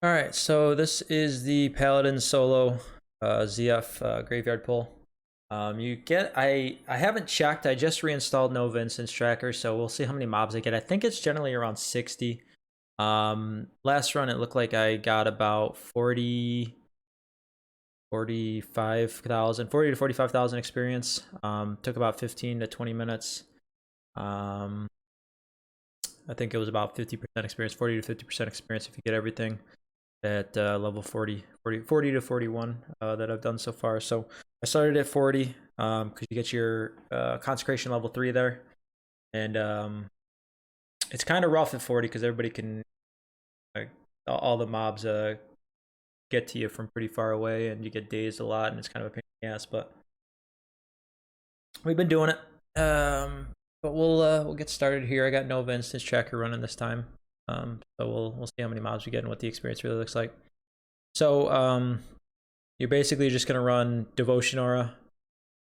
All right, so this is the Paladin solo ZF graveyard pull. You get I haven't checked. I just reinstalled Nova Instance Tracker, so we'll see how many mobs I get. I think it's generally around 60. Last run it looked like I got about 45,000, 40 to 45,000 experience. Took about 15 to 20 minutes. I think it was about 50% experience, 40 to 50% experience if you get everything at level 40 to 41 that I've done so far. So I started at 40 because you get your Consecration level 3 there, and it's kind of rough at 40 because everybody can all the mobs get to you from pretty far away, and you get dazed a lot, and it's kind of a pain in the ass, but we've been doing it. But we'll get started here. I got Nova Instance Tracker running this time. So we'll see how many mobs we get and what the experience really looks like. So you're basically just gonna run Devotion Aura.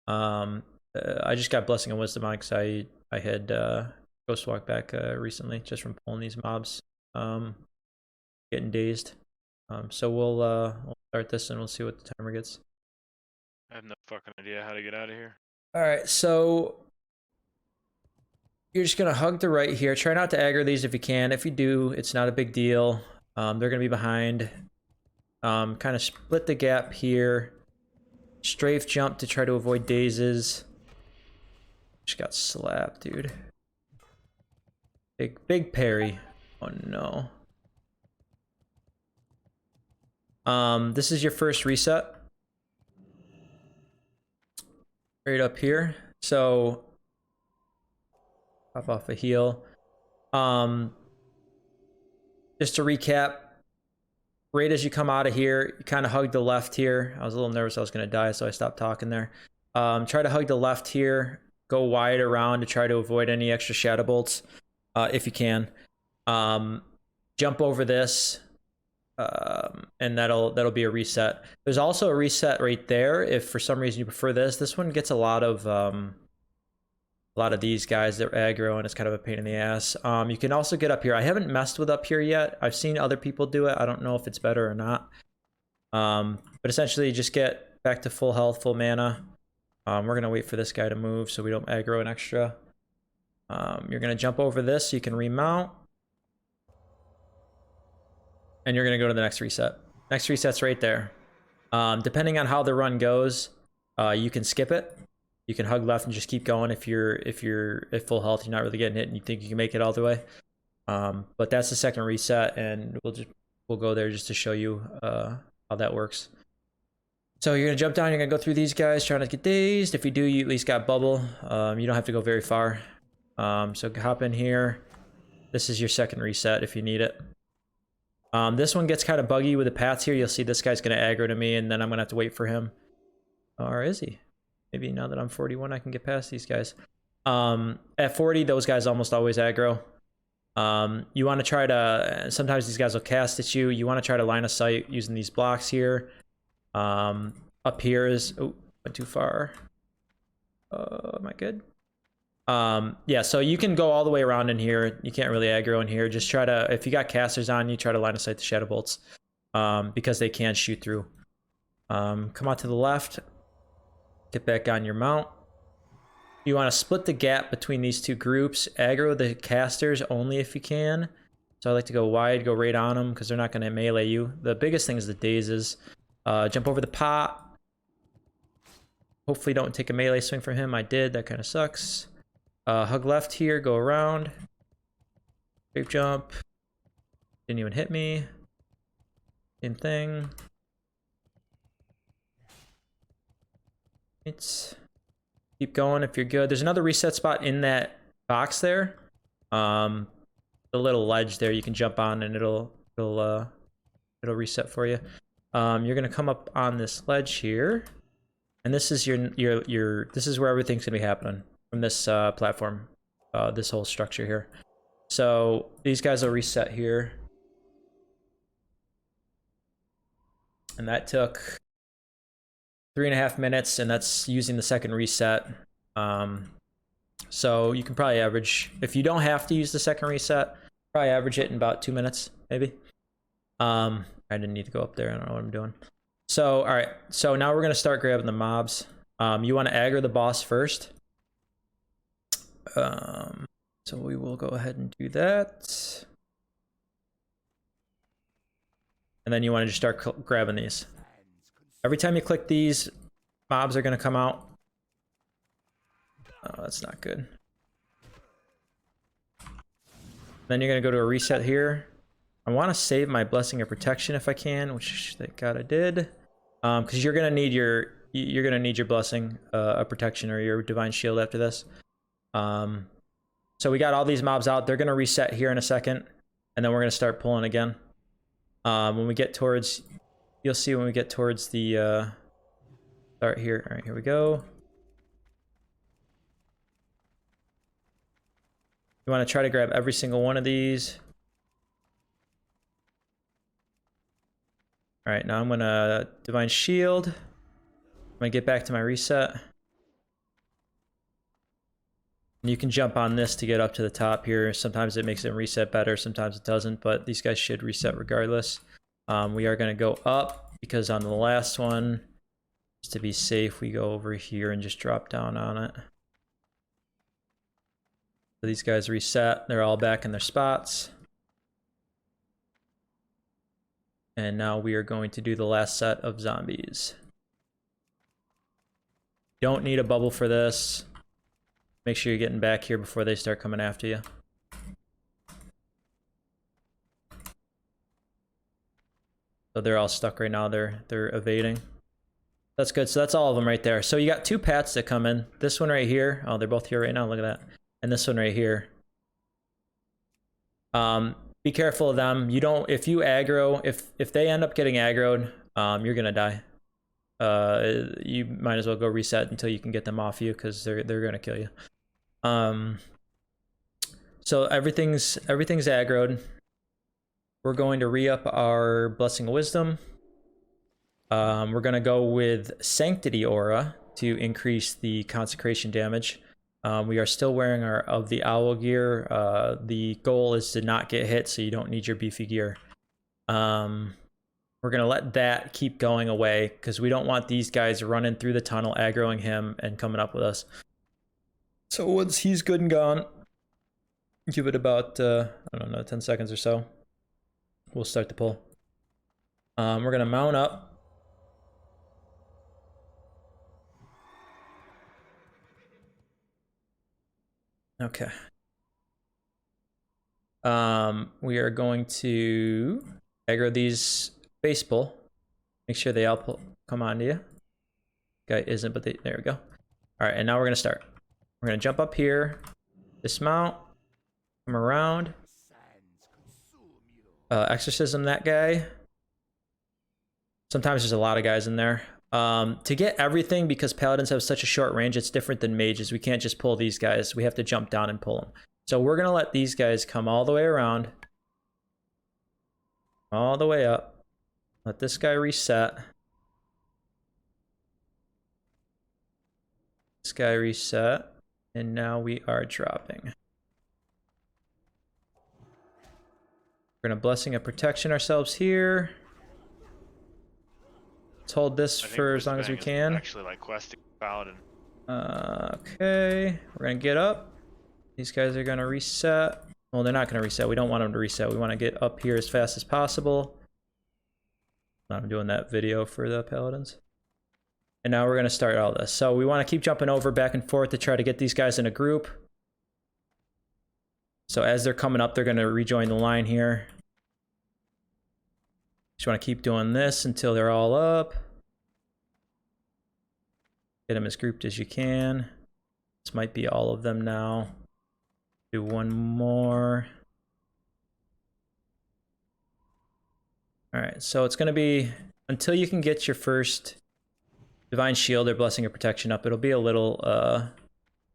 I just got Blessing and Wisdom on because I had Ghost Walk back recently just from pulling these mobs, getting dazed. So we'll start this and we'll see what the timer gets. I have no fucking idea how to get out of here. All right, so you're just gonna hug the right here. Try not to aggro these if you can. If you do, it's not a big deal. They're gonna be behind. Kind of split the gap here. Strafe jump to try to avoid dazes. Just got slapped, dude. Big parry. Oh no. This is your first reset. Right up here. So pop off a heal. Just to recap, right as you come out of here, you kind of hug the left here. I was a little nervous I was going to die, so I stopped talking there. Try to hug the left here. Go wide around to try to avoid any extra shadow bolts, if you can. Jump over this, and that'll be a reset. There's also a reset right there if for some reason you prefer this. This one gets a lot of these guys that are aggro, and it's kind of a pain in the ass. You can also get up here. I haven't messed with up here yet. I've seen other people do it. I don't know if it's better or not. But essentially, just get back to full health, full mana. We're gonna wait for this guy to move so we don't aggro an extra. You're gonna jump over this so you can remount, and you're gonna go to the next reset. Next reset's right there. Depending on how the run goes, you can skip it. You can hug left and just keep going if you're at full health, you're not really getting hit, and you think you can make it all the way. But that's the second reset, and we'll go there just to show you how that works. So you're gonna jump down. You're gonna go through these guys, trying to get dazed. If you do, you at least got bubble. You don't have to go very far. So hop in here. This is your second reset if you need it. This one gets kind of buggy with the paths here. You'll see this guy's gonna aggro to me, and then I'm gonna have to wait for him. Or is he? Maybe now that I'm 41, I can get past these guys. At 40, those guys almost always aggro. You want to try to... Sometimes these guys will cast at you. You want to try to line of sight using these blocks here. Up here is... Oh, went too far. Am I good? Yeah, so you can go all the way around in here. You can't really aggro in here. Just try to... If you got casters on you, try to line of sight the shadow bolts. Because they can shoot through. Come out to the left. Get back on your mount. You want to split the gap between these two groups. Aggro the casters only if you can. So I like to go wide, go right on them because they're not going to melee you. The biggest thing is the dazes. Jump over the pot. Hopefully don't take a melee swing from him. I did. That kind of sucks. Hug left here. Go around. Grape jump. Didn't even hit me. Same thing. Keep going if you're good. There's another reset spot in that box there. The little ledge there you can jump on and it'll reset for you. You're gonna come up on this ledge here, and this is this is where everything's gonna be happening from this platform, this whole structure here. So these guys will reset here, and that took 3.5 minutes, and that's using the second reset. So you can probably average, if you don't have to use the second reset, probably average it in about 2 minutes, maybe. I didn't need to go up there. I don't know what I'm doing. So, all right. So now we're going to start grabbing the mobs. You want to aggro the boss first. So we will go ahead and do that. And then you want to just start grabbing these. Every time you click these, mobs are going to come out. Oh, that's not good. Then you're going to go to a reset here. I want to save my Blessing of Protection if I can, which thank God I did. Because you're going to need your Blessing of Protection or your Divine Shield after this. So we got all these mobs out. They're going to reset here in a second. And then we're going to start pulling again. When we get towards... You'll see when we get towards the... start here. All right, here we go. You want to try to grab every single one of these. All right, now I'm going to Divine Shield. I'm going to get back to my reset. And you can jump on this to get up to the top here. Sometimes it makes it reset better, sometimes it doesn't, but these guys should reset regardless. We are going to go up because on the last one, just to be safe, we go over here and just drop down on it. So these guys reset. They're all back in their spots. And now we are going to do the last set of zombies. Don't need a bubble for this. Make sure you're getting back here before they start coming after you. So they're all stuck right now. They're evading. That's good. So that's all of them right there. So you got two pats that come in. This one right here. Oh, they're both here right now. Look at that. And this one right here. Be careful of them. You don't, if you aggro, if they end up getting aggroed, you're gonna die. You might as well go reset until you can get them off you because they're gonna kill you. So everything's aggroed. We're going to re-up our Blessing of Wisdom. We're gonna go with Sanctity Aura to increase the Consecration damage. We are still wearing our of the owl gear. The goal is to not get hit, so you don't need your beefy gear. We're gonna let that keep going away because we don't want these guys running through the tunnel, aggroing him, and coming up with us. So once he's good and gone, give it about I don't know, 10 seconds or so. We'll start the pull. We're gonna mount up. Okay. We are going to aggro these base pull. Make sure they all come onto you. Guy isn't, but there we go. All right, and now we're gonna start. We're gonna jump up here, dismount, come around, exorcism that guy. Sometimes there's a lot of guys in there. To get everything, because paladins have such a short range, it's different than mages. We can't just pull these guys. We have to jump down and pull them. So we're going to let these guys come all the way around. All the way up. Let this guy reset. This guy reset. And now we are dropping. We're going to Blessing of Protection ourselves here. Let's hold this for as long as we can. Actually, like questing Paladin. Okay, we're gonna get up. These guys are gonna reset. Well, they're not gonna reset. We don't want them to reset. We want to get up here as fast as possible. I'm doing that video for the Paladins. And now we're gonna start all this. So we want to keep jumping over back and forth to try to get these guys in a group. So as they're coming up, they're gonna rejoin the line here. Just want to keep doing this until they're all up. Get them as grouped as you can. This might be all of them now. Do one more. All right, so it's going to be until you can get your first Divine Shield or Blessing of Protection up. It'll be a little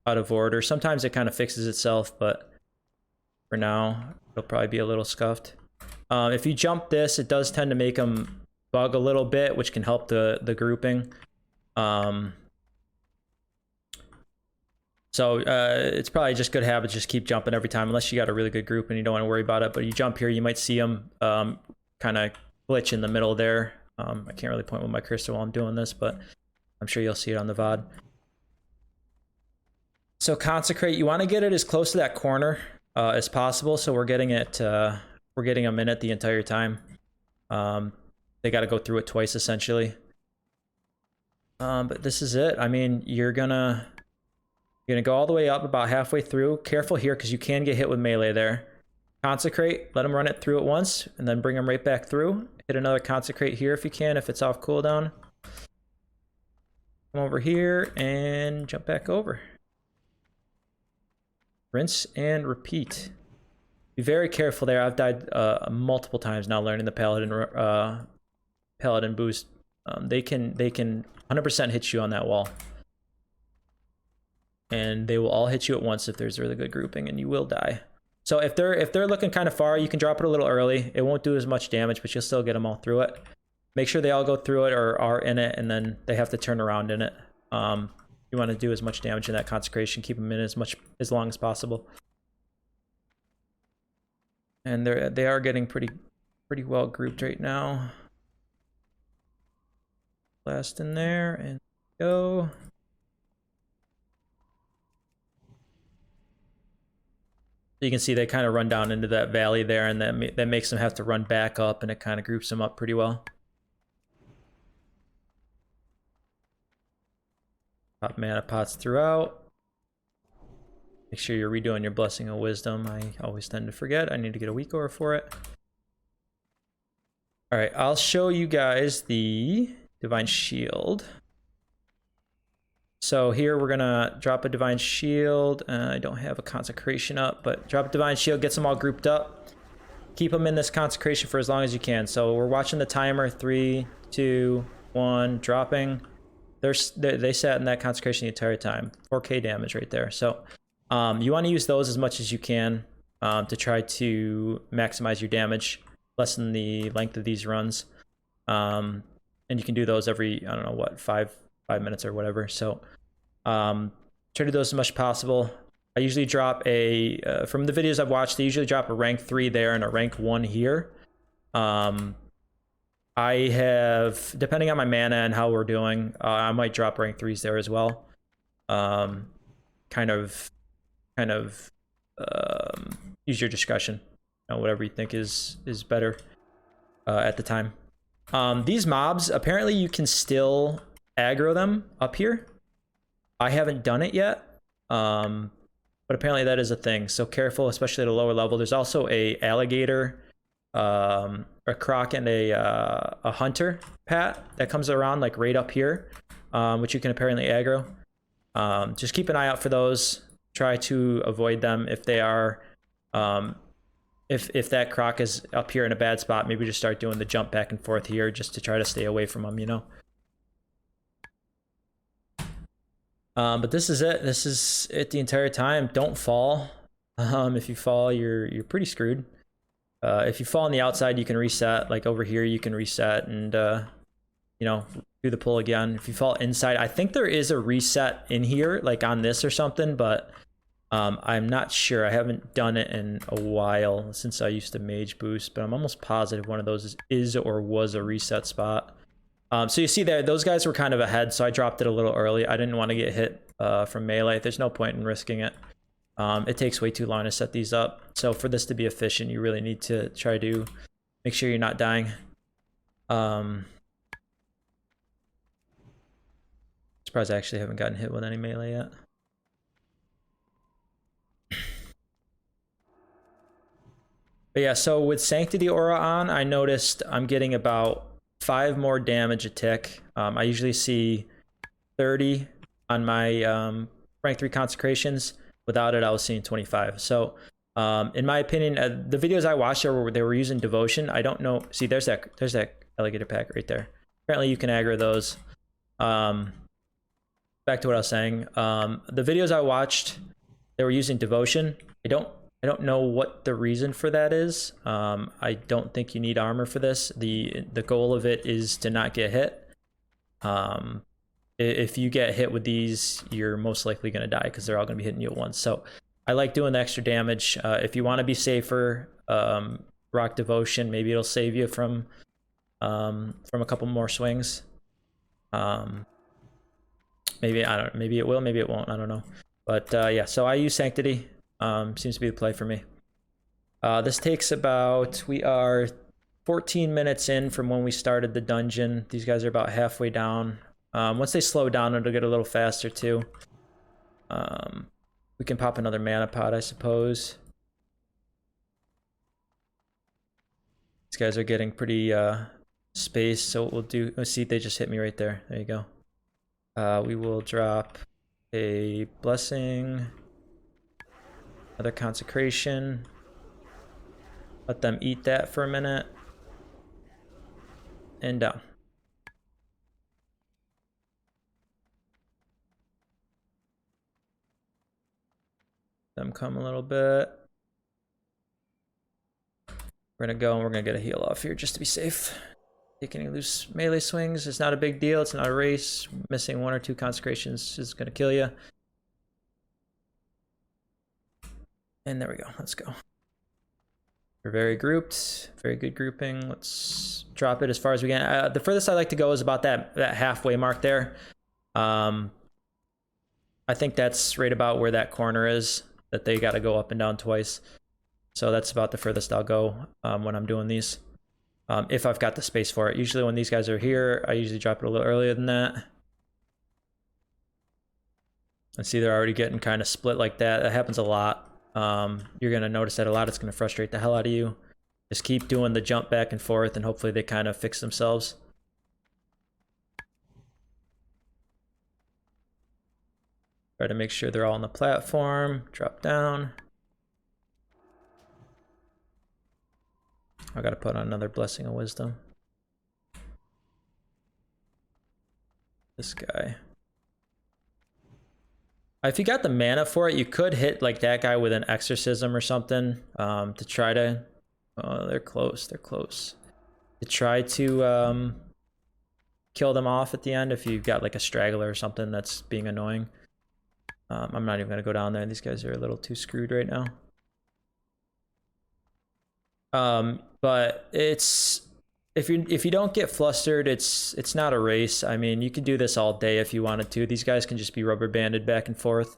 out of order. Sometimes it kind of fixes itself, but for now, it'll probably be a little scuffed. If you jump this, it does tend to make them bug a little bit, which can help the grouping. So it's probably just good habit, just keep jumping every time, unless you got a really good group and you don't want to worry about it. But you jump here, you might see them kind of glitch in the middle there. I can't really point with my cursor while I'm doing this, but I'm sure you'll see it on the VOD. So Consecrate, you want to get it as close to that corner as possible. So we're getting it, we're getting a minute the entire time. They got to go through it twice essentially. But this is it. I mean, you're gonna go all the way up about halfway through. Careful here because you can get hit with melee there. Consecrate, let them run it through at once, and then bring them right back through. Hit another Consecrate here if you can, if it's off cooldown. Come over here and jump back over. Rinse and repeat. Be very careful there. I've died multiple times now learning the Paladin boost. They can 100% hit you on that wall. And they will all hit you at once if there's a really good grouping, and you will die. So if they're looking kind of far, you can drop it a little early. It won't do as much damage, but you'll still get them all through it. Make sure they all go through it or are in it, and then they have to turn around in it. You want to do as much damage in that Consecration. Keep them in as long as possible. And they are getting pretty well grouped right now. Blast in there and go. You can see they kind of run down into that valley there, and that makes them have to run back up, and it kind of groups them up pretty well. Pop mana pots throughout. Make sure you're redoing your Blessing of Wisdom. I always tend to forget. I need to get a weak aura for it. All right, I'll show you guys the Divine Shield. So here we're gonna drop a Divine Shield. I don't have a Consecration up, but drop a Divine Shield, gets them all grouped up. Keep them in this Consecration for as long as you can. So we're watching the timer, 3, 2, 1, dropping. They sat in that Consecration the entire time. 4k damage right there. So you want to use those as much as you can to try to maximize your damage, lessen the length of these runs. And you can do those every, I don't know what, 5 minutes or whatever. So try to do those as much as possible. I usually drop from the videos I've watched, they usually drop a rank 3 there and a rank 1 here. I have, depending on my mana and how we're doing, I might drop rank 3s there as well. Kind of use your discretion, whatever you think is better at the time. These mobs, apparently you can still aggro them up here. I haven't done it yet, but apparently that is a thing. So careful, especially at a lower level. There's also a alligator, a croc, and a hunter pat that comes around like right up here, which you can apparently aggro. Just keep an eye out for those. Try to avoid them if they are. If that croc is up here in a bad spot, maybe just start doing the jump back and forth here just to try to stay away from them, you know. But this is it. This is it the entire time. Don't fall. If you fall, you're pretty screwed. If you fall on the outside, you can reset. Like over here, you can reset and you know, do the pull again. If you fall inside, I think there is a reset in here, like on this or something, but I'm not sure. I haven't done it in a while since I used to mage boost, but I'm almost positive one of those is or was a reset spot. So you see there, those guys were kind of ahead, so I dropped it a little early. I didn't want to get hit from melee. There's no point in risking it. It takes way too long to set these up. So for this to be efficient, you really need to try to make sure you're not dying. Surprised I actually haven't gotten hit with any melee yet. But yeah, so with Sanctity Aura on, I noticed I'm getting about 5 more damage a tick. I usually see 30 on my rank 3 consecrations. Without it, I was seeing 25. So in my opinion, the videos I watched, they were using devotion. I don't know. See, there's that alligator pack right there. Apparently you can aggro those. Back to what I was saying. The videos I watched, they were using devotion. I don't know what the reason for that is. I don't think you need armor for this. The goal of it is to not get hit. If you get hit with these, you're most likely going to die because they're all going to be hitting you at once. So I like doing the extra damage. If you want to be safer, rock devotion. Maybe it'll save you from a couple more swings. Maybe I don't. Maybe it will. Maybe it won't. I don't know. But yeah. So I use Sanctity. Seems to be the play for me. This takes about. We are 14 minutes in from when we started the dungeon. These guys are about halfway down. Once they slow down, it'll get a little faster too. We can pop another mana pot, I suppose. These guys are getting pretty spaced, so what we'll do. Let's see, they just hit me right there. There you go. We will drop a blessing, another consecration. Let them eat that for a minute. And down. Them come a little bit. We're gonna go and we're gonna get a heal off here just to be safe. Taking any loose melee swings, it's not a big deal. It's not a race. Missing 1 or 2 consecrations is gonna kill you. And there we go. Let's go. We're very grouped. Very good grouping. Let's drop it as far as we can. The furthest I like to go is about that halfway mark there. I think that's right about where that corner is. That they got to go up and down twice. So that's about the furthest I'll go when I'm doing these. If I've got the space for it. Usually when these guys are here, I usually drop it a little earlier than that. And see, they're already getting kind of split like that. That happens a lot. You're going to notice that a lot. It's going to frustrate the hell out of you. Just keep doing the jump back and forth, and hopefully they kind of fix themselves. Try to make sure they're all on the platform. Drop down. I gotta put on another Blessing of Wisdom. This guy. If you got the mana for it, you could hit like that guy with an Exorcism or something to try to... Oh, they're close. They're close. To try to kill them off at the end if you've got like a straggler or something that's being annoying. I'm not even gonna go down there. These guys are a little too screwed right now. But it's if you don't get flustered, it's not a race. I mean, you could do this all day if you wanted to. These guys can just be rubber banded back and forth.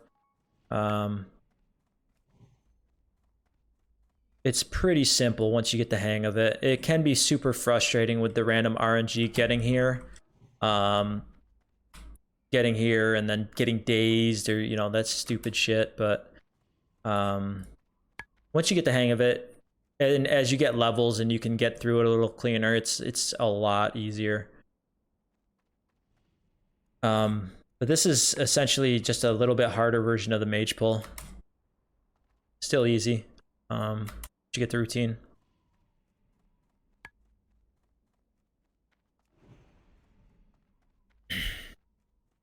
It's pretty simple once you get the hang of it. It can be super frustrating with the random RNG getting here. Getting here and then getting dazed, or you know, that's stupid shit. But once you get the hang of it, and as you get levels and you can get through it a little cleaner, it's a lot easier. But this is essentially just a little bit harder version of the mage pull. Still easy. You get the routine.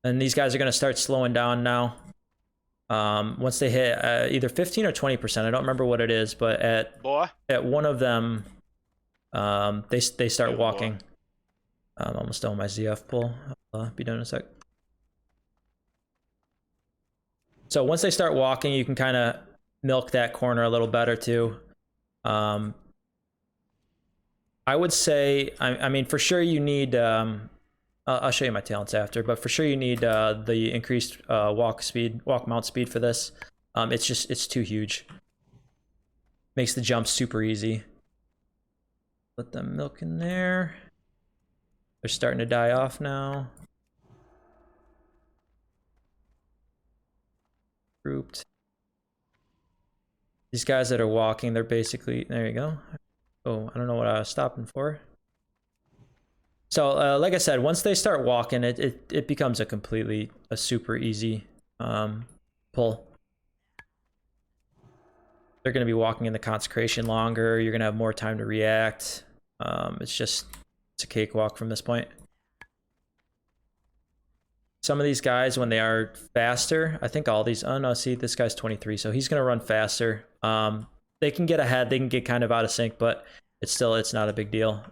And these guys are going to start slowing down now. Once they hit either 15 or 20%, I don't remember what it is, but at one of them, they start walking. I'm almost done with my ZF pull. I'll be done in a sec. So once they start walking, you can kind of milk that corner a little better too. I would say, I mean, for sure you need. I'll show you my talents after, but for sure you need the increased walk mount speed for this. It's too huge. Makes the jump super easy. Let them milk in there. They're starting to die off now. Grouped. These guys that are walking, they're basically, there you go. Oh, I don't know what I was stopping for. So, like I said, once they start walking, it becomes a super easy pull. They're going to be walking in the consecration longer. You're going to have more time to react. It's a cakewalk from this point. Some of these guys, when they are faster, I think all these, oh no, see, this guy's 23, so he's going to run faster. They can get ahead, they can get kind of out of sync, but it's not a big deal.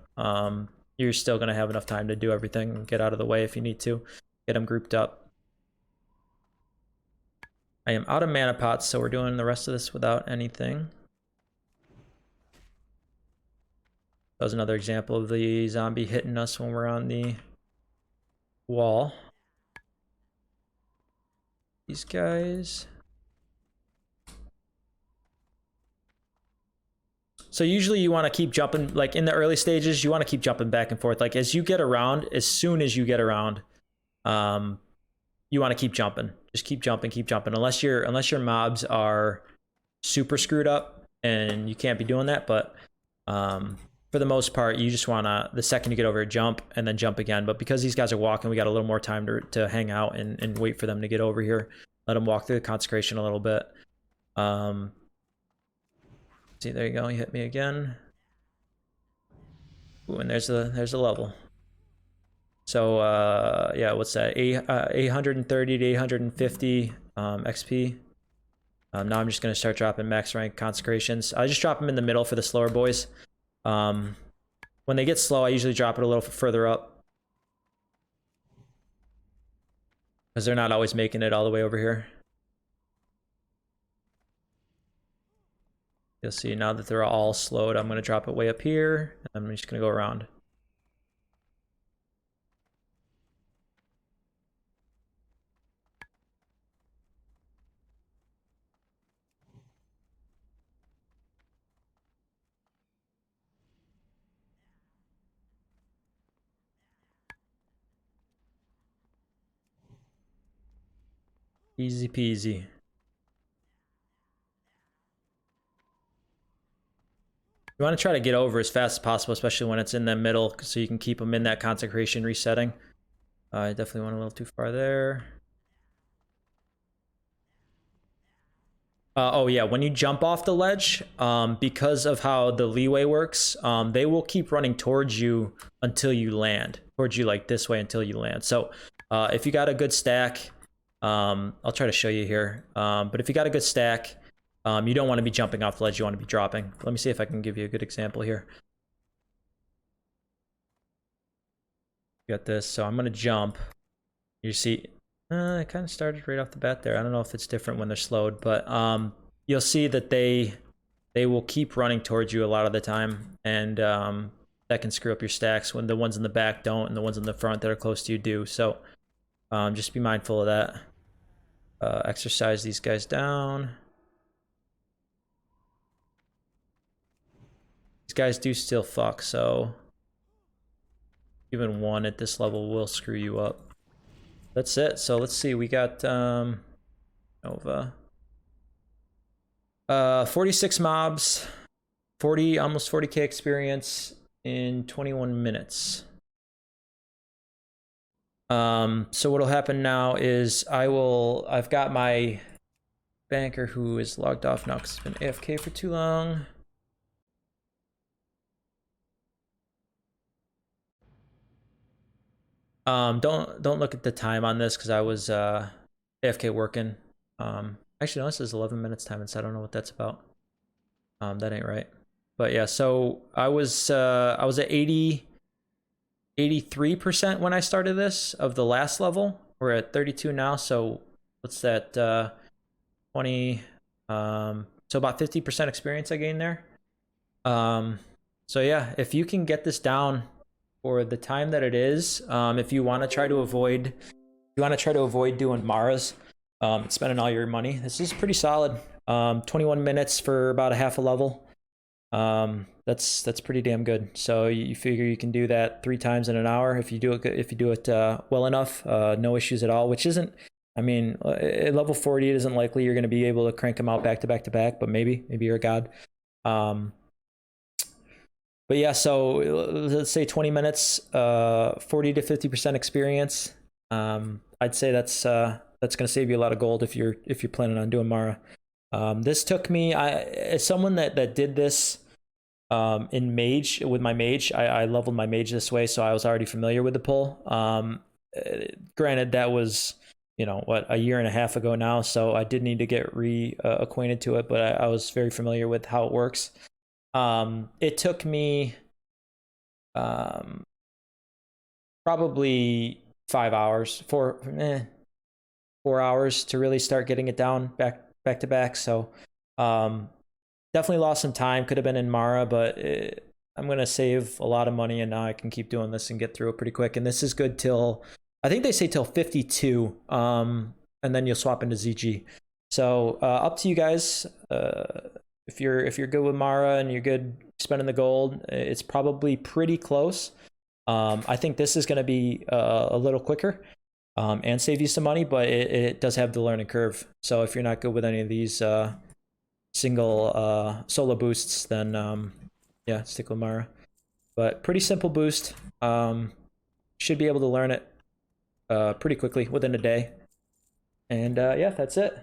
You're still going to have enough time to do everything and get out of the way if you need to. Get them grouped up. I am out of mana pots, so we're doing the rest of this without anything. That was another example of the zombie hitting us when we're on the wall. These guys. So usually you want to keep jumping, like in the early stages, you want to keep jumping back and forth. Like as you get around, as soon as you get around, you want to keep jumping. Just keep jumping, unless your mobs are super screwed up and you can't be doing that. But for the most part, you just want to, the second you get over, jump and then jump again. But because these guys are walking, we got a little more time to hang out and wait for them to get over here. Let them walk through the consecration a little bit. See, there you go. You hit me again. Ooh, and there's a level. So yeah, what's that? 830 to 850 XP. Now I'm just gonna start dropping max rank consecrations. I just drop them in the middle for the slower boys. When they get slow, I usually drop it a little further up because they're not always making it all the way over here. You'll see now that they're all slowed, I'm going to drop it way up here. I'm just going to go around. Easy peasy. You want to try to get over as fast as possible, especially when it's in the middle, so you can keep them in that consecration resetting. I definitely went a little too far there. Oh yeah, when you jump off the ledge, because of how the leeway works, they will keep running towards you until you land. Towards you like this way until you land. So if you got a good stack, I'll try to show you here. But if you got a good stack, you don't want to be jumping off the ledge, you want to be dropping. Let me see if I can give you a good example here. Got this, so I'm gonna jump. You see, it kind of started right off the bat there. I don't know if it's different when they're slowed, but you'll see that they will keep running towards you a lot of the time, and that can screw up your stacks when the ones in the back don't, and the ones in the front that are close to you do. So just be mindful of that. Exercise these guys down. These guys do still fuck, so even one at this level will screw you up. That's it. So let's see. We got Nova. 46 mobs, almost 40k experience in 21 minutes. So what'll happen now is I've got my banker who is logged off now because it's been AFK for too long. Don't look at the time on this because I was AFK working. Actually no, this is 11 minutes time inside. I don't know what that's about. That ain't right. But yeah, so I was at 83% when I started this of the last level. We're at 32 now, so what's that? 20 so about 50% experience I gained there. So yeah, if you can get this down for the time that it is, if you want to try to avoid doing Maras, spending all your money, this is pretty solid. 21 minutes for about a half a level. That's pretty damn good. So you figure you can do that 3 times in an hour if you do it well enough. No issues at all, which isn't, I mean, at level 40 it isn't likely you're going to be able to crank them out back to back to back, but maybe you're a god. But yeah, so let's say 20 minutes, 40 to 50% experience. I'd say that's going to save you a lot of gold if you're planning on doing Mara. This took me, as someone that did this in mage with my mage, I leveled my mage this way, so I was already familiar with the pull. Granted, that was, what, a year and a half ago now, so I did need to get acquainted to it, but I was very familiar with how it works. It took me probably 5 hours, 4 hours to really start getting it down back to back. So definitely lost some time. Could have been in Mara, but I'm gonna save a lot of money, and now I can keep doing this and get through it pretty quick. And this is good till, I think they say till 52, and then you'll swap into ZG. So up to you guys. If you're good with Mara and you're good spending the gold, it's probably pretty close. I think this is going to be a little quicker and save you some money, but it does have the learning curve. So if you're not good with any of these single solo boosts, then yeah, stick with Mara. But pretty simple boost. Should be able to learn it pretty quickly within a day. And yeah, that's it.